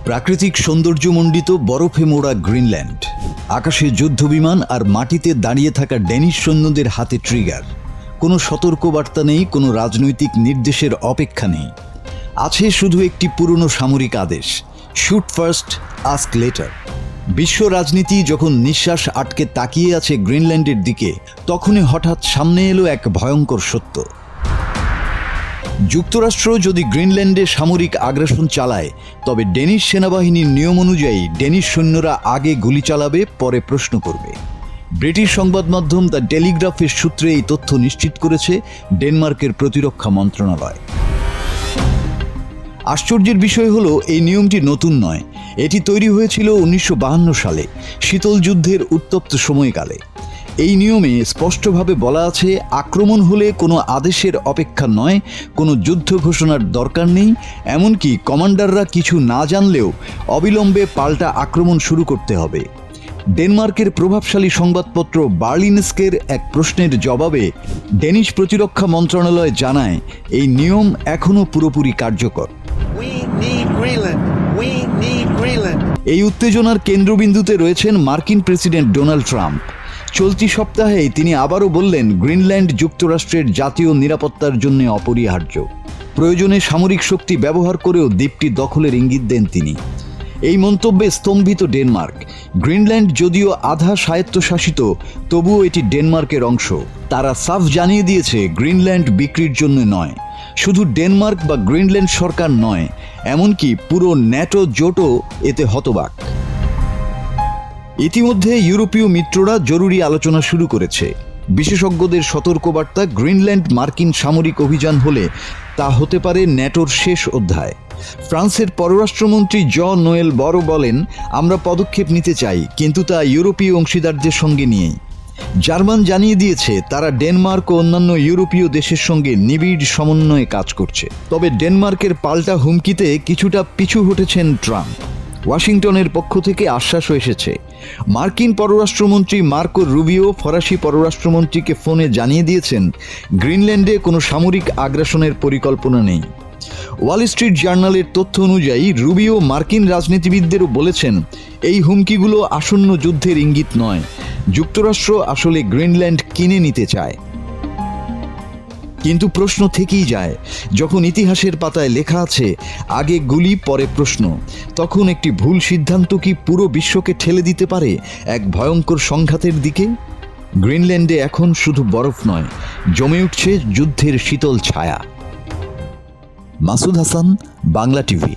প্রাকৃতিক সৌন্দর্যমণ্ডিত বরফে মোড়া গ্রিনল্যান্ড, আকাশে যুদ্ধবিমান আর মাটিতে দাঁড়িয়ে থাকা ডেনিশ সৈন্যদের হাতে ট্রিগার। কোনো সতর্কবার্তা নেই, কোনো রাজনৈতিক নির্দেশের অপেক্ষা নেই। আছে শুধু একটি পুরনো সামরিক আদেশ, শুট ফার্স্ট, আস্ক লেটার। বিশ্ব রাজনীতি যখন নিঃশ্বাস আটকে তাকিয়ে আছে গ্রিনল্যান্ডের দিকে, তখনই হঠাৎ সামনে এলো এক ভয়ঙ্কর সত্য। যুক্তরাষ্ট্র যদি গ্রিনল্যান্ডে সামরিক আগ্রাসন চালায়, তবে ডেনিশ সেনাবাহিনীর নিয়ম অনুযায়ী ডেনিশ সৈন্যরা আগে গুলি চালাবে, পরে প্রশ্ন করবে। ব্রিটিশ সংবাদ মাধ্যম দ্য টেলিগ্রাফের সূত্রে এই তথ্য নিশ্চিত করেছে ডেনমার্কের প্রতিরক্ষা মন্ত্রণালয়। আশ্চর্যের বিষয় হলো, এই নিয়মটি নতুন নয়। এটি তৈরি হয়েছিল 1952 সালে, শীতল যুদ্ধের উত্তপ্ত সময়কালে। এই নিয়মে স্পষ্টভাবে বলা আছে, আক্রমণ হলে কোনো আদেশের অপেক্ষা নয়, কোনো যুদ্ধ ঘোষণার দরকার নেই, এমনকি কমান্ডাররা কিছু না জানলেও অবিলম্বে পাল্টা আক্রমণ শুরু করতে হবে। ডেনমার্কের প্রভাবশালী সংবাদপত্র বার্লিনস্কের এক প্রশ্নের জবাবে ডেনিশ প্রতিরক্ষা মন্ত্রণালয় জানায়, এই নিয়ম এখনও পুরোপুরি কার্যকর। এই উত্তেজনার কেন্দ্রবিন্দুতে রয়েছেন মার্কিন প্রেসিডেন্ট ডোনাল্ড ট্রাম্প। চলতি সপ্তাহেই তিনি আবারও বললেন, গ্রিনল্যান্ড যুক্তরাষ্ট্রের জাতীয় নিরাপত্তার জন্য অপরিহার্য। প্রয়োজনে সামরিক শক্তি ব্যবহার করেও দ্বীপটি দখলের ইঙ্গিত দেন তিনি। এই মন্তব্যে স্তম্ভিত ডেনমার্ক। গ্রিনল্যান্ড যদিও আধা স্বায়ত্তশাসিত, তবুও এটি ডেনমার্কের অংশ। তারা সাফ জানিয়ে দিয়েছে, গ্রিনল্যান্ড বিক্রির জন্য নয়। শুধু ডেনমার্ক বা গ্রিনল্যান্ড সরকার নয়, এমনকি পুরো ন্যাটো জোটও এতে হতবাক। ইতিমধ্যে ইউরোপীয় মিত্ররা জরুরি আলোচনা শুরু করেছে। বিশেষজ্ঞদের সতর্কবার্তা, গ্রিনল্যান্ড মার্কিন সামরিক অভিযান হলে তা হতে পারে ন্যাটোর শেষ অধ্যায়। ফ্রান্সের পররাষ্ট্রমন্ত্রী জন নোয়েল বরো বলেন, আমরা পদক্ষেপ নিতে চাই, কিন্তু তা ইউরোপীয় অংশীদারদের সঙ্গে নিয়েই। জার্মান জানিয়ে দিয়েছে, তারা ডেনমার্ক ও অন্যান্য ইউরোপীয় দেশের সঙ্গে নিবিড় সমন্বয়ে কাজ করছে। তবে ডেনমার্কের পাল্টা হুমকিতে কিছুটা পিছু হটেছেন ট্রাম্প। ওয়াশিংটনের পক্ষ থেকে আশ্বাসও এসেছে। মার্কিন পররাষ্ট্রমন্ত্রী মার্কো রুবিও ফরাসি পররাষ্ট্রমন্ত্রীকে ফোনে জানিয়ে দিয়েছেন, গ্রিনল্যান্ডে কোনো সামরিক আগ্রাসনের পরিকল্পনা নেই। ওয়াল স্ট্রিট জার্নালের তথ্য অনুযায়ী রুবিও মার্কিন রাজনীতিবিদদেরও বলেছেন, এই হুমকিগুলো আসন্ন যুদ্ধের ইঙ্গিত নয়। যুক্তরাষ্ট্র আসলে গ্রিনল্যান্ড কিনে নিতে চায়। কিন্তু প্রশ্ন থেকেই যায়, যখন ইতিহাসের পাতায় লেখা আছে আগে গুলি পরে প্রশ্ন, তখন একটি ভুল সিদ্ধান্ত কি পুরো বিশ্বকে ঠেলে দিতে পারে এক ভয়ঙ্কর সংঘাতের দিকে? গ্রিনল্যান্ডে এখন শুধু বরফ নয়, জমে উঠছে যুদ্ধের শীতল ছায়া। মাসুদ হাসান, বাংলা টিভি।